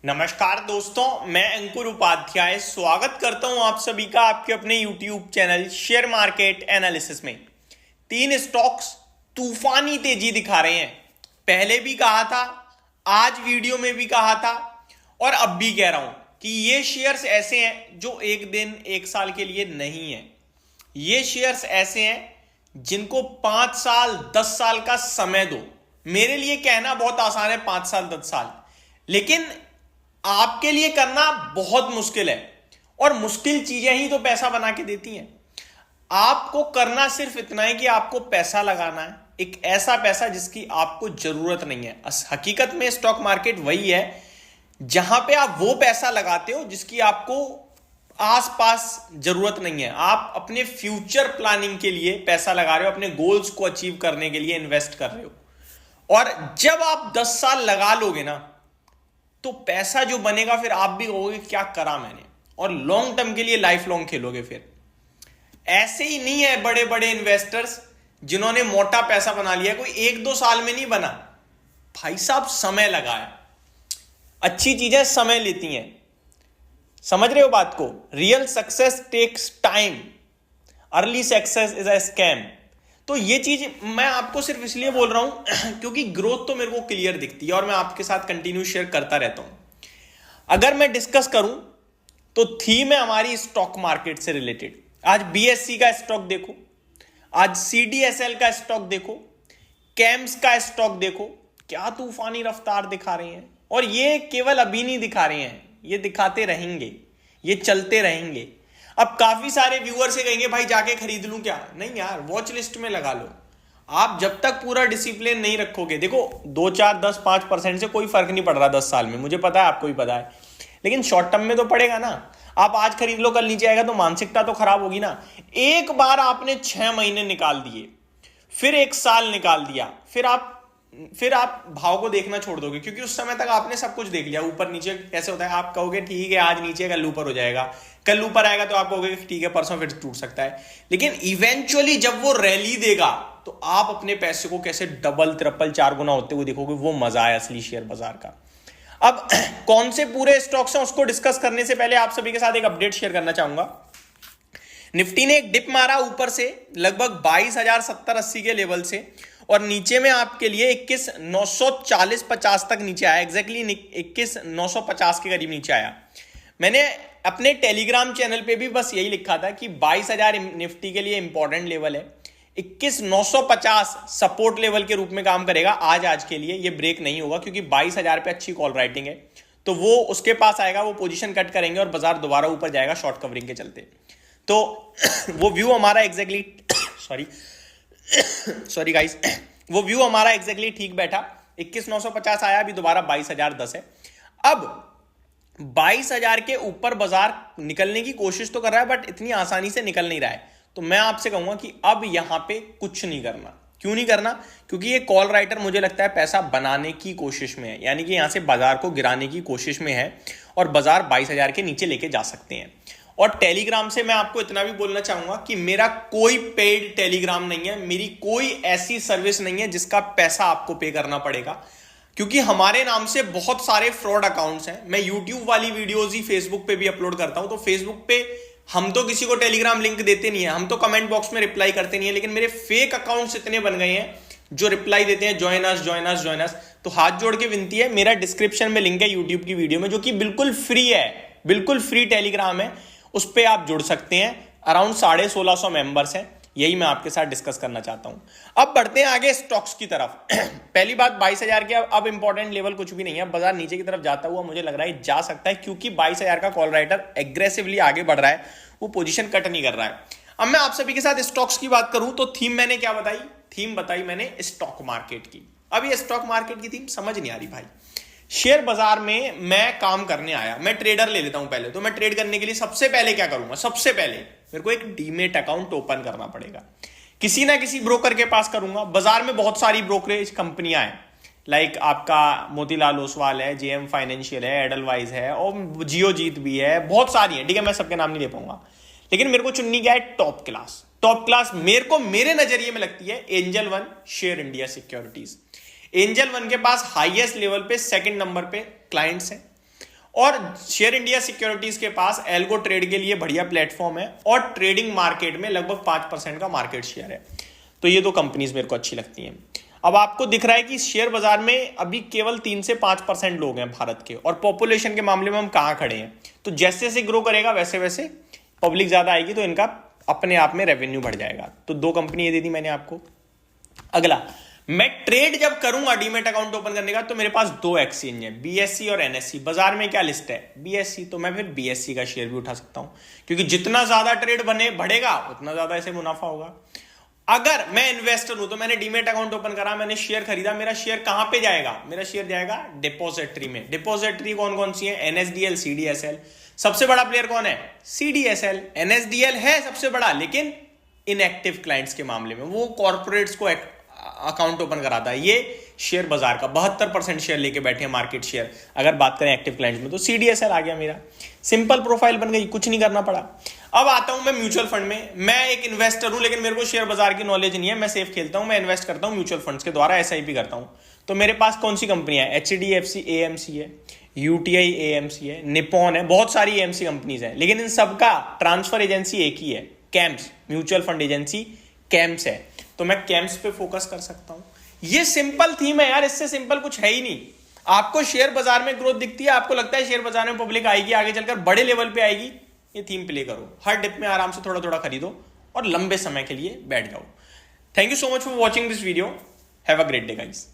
नमस्कार दोस्तों, मैं अंकुर उपाध्याय स्वागत करता हूं आप सभी का आपके अपने YouTube channel share market analysis में। 3 स्टॉक्स तूफानी तेजी दिखा रहे हैं। पहले भी कहा था, आज वीडियो में भी कहा था और अब भी कह रहा हूं कि ये शेयर्स ऐसे हैं जो एक दिन एक साल के लिए नहीं है। ये शेयर्स ऐसे हैं जिनको 5 साल 10 साल का समय दो। मेरे लिए कहना बहुत आसान है 5 साल 10 साल, लेकिन आपके लिए करना बहुत मुश्किल है। और मुश्किल चीजें ही तो पैसा बना के देती हैं। आपको करना सिर्फ इतना है कि आपको पैसा लगाना है, एक ऐसा पैसा जिसकी आपको जरूरत नहीं है। हकीकत में स्टॉक मार्केट वही है जहां पे आप वो पैसा लगाते हो जिसकी आपको आसपास जरूरत नहीं है। आप अपने फ्यूचर प्लानिंग के लिए पैसा लगा रहे हो, अपने गोल्स को अचीव करने के लिए इन्वेस्ट कर रहे हो। और जब आप 10 साल लगा लोगे ना, तो पैसा जो बनेगा फिर आप भी कहोगे क्या करा मैंने, और लॉन्ग टर्म के लिए लाइफ लॉन्ग खेलोगे। फिर ऐसे ही नहीं है बड़े बड़े इन्वेस्टर्स जिन्होंने मोटा पैसा बना लिया, कोई 1-2 साल में नहीं बना। भाई साहब, समय लगाया। अच्छी चीजें समय लेती हैं, समझ रहे हो बात को। Real success takes time, early success is a scam. तो ये चीज मैं आपको सिर्फ इसलिए बोल रहा हूं क्योंकि ग्रोथ तो मेरे को क्लियर दिखती है और मैं आपके साथ कंटिन्यू शेयर करता रहता हूं। अगर मैं डिस्कस करूं तो थीम है हमारी स्टॉक मार्केट से रिलेटेड। आज बीएससी का स्टॉक देखो, आज सीडीएसएल का स्टॉक देखो, कैम्स का स्टॉक देखो, क्या तूफानी रफ्तार दिखा रहे हैं। और ये केवल अभी नहीं दिखा रहे हैं, ये दिखाते रहेंगे, ये चलते रहेंगे। अब काफी सारे व्यूअर से कहेंगे भाई जाके खरीद लूं क्या? नहीं यार, वॉच लिस्ट में लगा लो। आप जब तक पूरा डिसिप्लिन नहीं रखोगे, देखो 2, 4, 10, 5% से कोई फर्क नहीं पड़ रहा 10 साल में, मुझे पता है, आपको भी पता है, लेकिन शॉर्ट टर्म में तो पड़ेगा ना। आप आज खरीद लो, कल नीचे आएगा तो मानसिकता तो खराब होगी ना। एक बार आपने 6 महीने निकाल दिए, फिर 1 साल निकाल दिया, फिर आप भाव को देखना छोड़ दोगे, क्योंकि उस समय तक आपने सब कुछ देख लिया। ऊपर नीचे कैसे होता है, आप कहोगे ठीक है आज नीचे, कल ऊपर हो जाएगा, कल ऊपर आएगा तो आप कहोगे ठीक है परसों फिर टूट सकता है। लेकिन इवेंचुअली जब वो रैली देगा तो आप अपने पैसे को कैसे डबल, ट्रिपल, 4 गुना होते हुए देखोगे। वो मजा है असली शेयर बाजार का। अब कौन से पूरे स्टॉक्स हैं उसको डिस्कस करने से पहले आप सभी के साथ एक अपडेट शेयर करना चाहूंगा। निफ्टी ने एक डिप मारा ऊपर से लगभग 22,070-80 के लेवल से, और नीचे में आपके लिए 21,940-50 तक नीचे आया। एग्जैक्टली 21,950 के करीब नीचे आया। मैंने अपने टेलीग्राम चैनल पे भी बस यही लिखा था कि 22,000 निफ्टी के लिए इंपॉर्टेंट लेवल है, 21,950 सपोर्ट लेवल के रूप में काम करेगा। आज के लिए ये ब्रेक नहीं होगा, क्योंकि 22,000 पे अच्छी कॉल राइटिंग है, तो वो उसके पास आएगा, वो पोजीशन कट करेंगे और बाजार दोबारा ऊपर जाएगा शॉर्ट कवरिंग के चलते। तो वो व्यू हमारा एग्जैक्टली सॉरी गाइस, वो व्यू हमारा एग्जैक्टली ठीक बैठा। 21,950 आया, अभी दोबारा 22,010 है। अब 22,000 के ऊपर बाजार निकलने की कोशिश तो कर रहा है, बट इतनी आसानी से निकल नहीं रहा है। तो मैं आपसे कहूंगा कि अब यहां पे कुछ नहीं करना। क्यों नहीं करना? क्योंकि ये कॉल राइटर मुझे लगता है पैसा बनाने की कोशिश में है, यानी कि यहां से बाजार को गिराने की कोशिश में है, और बाजार 22,000 के नीचे लेके जा सकते हैं। और टेलीग्राम से मैं आपको इतना भी बोलना चाहूंगा कि मेरा कोई पेड टेलीग्राम नहीं है, मेरी कोई ऐसी सर्विस नहीं है जिसका पैसा आपको पे करना पड़ेगा, क्योंकि हमारे नाम से बहुत सारे फ्रॉड अकाउंट्स हैं। मैं यूट्यूब वाली वीडियोस ही फेसबुक पे भी अपलोड करता हूं, तो फेसबुक पे हम तो किसी को टेलीग्राम लिंक देते नहीं है, हम तो कमेंट बॉक्स में रिप्लाई करते नहीं है, लेकिन मेरे फेक अकाउंट्स इतने बन गए हैं जो रिप्लाई देते हैं join us, join us, join us. तो हाथ जोड़ के विनती है, मेरा डिस्क्रिप्शन में लिंक है यूट्यूब की वीडियो में, जो कि बिल्कुल फ्री है, बिल्कुल फ्री टेलीग्राम है, उस पर आप जुड़ सकते हैं। अराउंड 1650 मेंबर्स हैं। यही मैं आपके साथ डिस्कस करना चाहता हूं। अब बढ़ते हैं आगे स्टॉक्स की तरफ। पहली बात, 22,000 के अब इंपॉर्टेंट लेवल कुछ भी नहीं है। बाजार नीचे की तरफ जाता हुआ मुझे लग रहा है जा सकता है, क्योंकि 22,000 का कॉल राइटर एग्रेसिवली आगे बढ़ रहा है, वो पोजीशन कट नहीं कर रहा है। अब मैं आप सभी के साथ स्टॉक्स की बात करूं तो थीम मैंने क्या बताई? थीम बताई मैंने स्टॉक मार्केट की। अब ये स्टॉक मार्केट की थीम समझ नहीं आ रही भाई। शेयर बाजार में मैं काम करने आया, मैं ट्रेडर ले लेता हूं पहले। तो मैं ट्रेड करने के लिए सबसे पहले क्या करूंगा? सबसे पहले मेरे को एक डीमेट अकाउंट ओपन करना पड़ेगा, किसी ना किसी ब्रोकर के पास करूंगा। बाजार में बहुत सारी ब्रोकरेज कंपनियां हैं, लाइक आपका मोतीलाल ओसवाल है, जेएम फाइनेंशियल है, एडलवाइज है, और जियोजीत भी है, बहुत सारी है। ठीक है, मैं सबके नाम नहीं ले पाऊंगा, लेकिन मेरे को चुननी क्या है? Top class. टॉप क्लास मेरे को मेरे नजरिए में लगती है angel one share India securities. Angel one के पास हाईएस्ट लेवल पे 2nd नंबर पे क्लाइंट्स हैं, और शेयर इंडिया सिक्योरिटीज के पास एल्गो ट्रेड के लिए बढ़िया प्लेटफॉर्म है और ट्रेडिंग मार्केट में लगभग 5% का मार्केट शेयर है। तो ये दो कंपनीज मेरे को अच्छी लगती हैं। अब आपको दिख रहा है कि शेयर बाजार में अभी केवल 3 से 5% लोग हैं भारत के, और पॉपुलेशन के मामले में हम कहां खड़े हैं। तो जैसे जैसे ग्रो करेगा वैसे वैसे पब्लिक ज्यादा आएगी तो इनका अपने आप में रेवेन्यू बढ़ जाएगा। तो दो कंपनी ये दे दी मैंने आपको। अगला, मैं ट्रेड जब करूंगा डीमेट अकाउंट ओपन करने का तो मेरे पास दो एक्सचेंज है, बीएससी और एनएससी। बाजार में क्या लिस्ट है, बीएससी, तो मैं फिर बीएससी का शेयर भी उठा सकता हूं, क्योंकि जितना ज्यादा ट्रेड बढ़ेगा उतना ज्यादा ऐसे मुनाफा होगा। अगर मैं इन्वेस्टर हूं तो मैंने डीमेट अकाउंट ओपन करा, मैंने शेयर खरीदा, मेरा शेयर कहां पे जाएगा, मेरा शेयर जाएगा डिपॉजिटरी में। डिपॉजिटरी कौन कौन सी है, एनएसडीएल, सीडीएसएल। सबसे बड़ा प्लेयर कौन है, सीडीएसएल। एनएसडीएल है सबसे बड़ा, लेकिन इनएक्टिव क्लाइंट्स के मामले में वो कॉर्पोरेट्स को अकाउंट ओपन कराता है। ये शेयर बाजार का 72% शेयर लेके बैठे हैं, मार्केट शेयर। अगर बात करें एक्टिव क्लाइंट्स में तो सीडीएसएल आ गया मेरा। सिंपल प्रोफाइल बन गई, कुछ नहीं करना पड़ा। अब आता हूं मैं म्यूचुअल फंड में। मैं एक इन्वेस्टर हूं लेकिन मेरे को शेयर बाजार की नॉलेज नहीं है। मैं सेफ खेलता हूं, मैं इन्वेस्ट करता हूं म्यूचुअल फंड्स के द्वारा, एसआईपी करता हूं। तो मेरे पास कौन सी कंपनियां है, एचडीएफसी एएमसी है, यूटीआई एएमसी है, निपॉन है, बहुत सारी एएमसी कंपनीज है, लेकिन इन सबका ट्रांसफर एजेंसी एक ही है, camps, mutual fund agency camps है। तो मैं कैम्स पे फोकस कर सकता हूं। ये सिंपल थीम है यार, इससे सिंपल कुछ है ही नहीं। आपको शेयर बाजार में ग्रोथ दिखती है, आपको लगता है शेयर बाजार में पब्लिक आएगी, आगे चलकर बड़े लेवल पे आएगी, ये थीम प्ले करो। हर डिप में आराम से थोड़ा थोड़ा खरीदो और लंबे समय के लिए बैठ जाओ। Thank you so much for watching this video. Have a great day guys.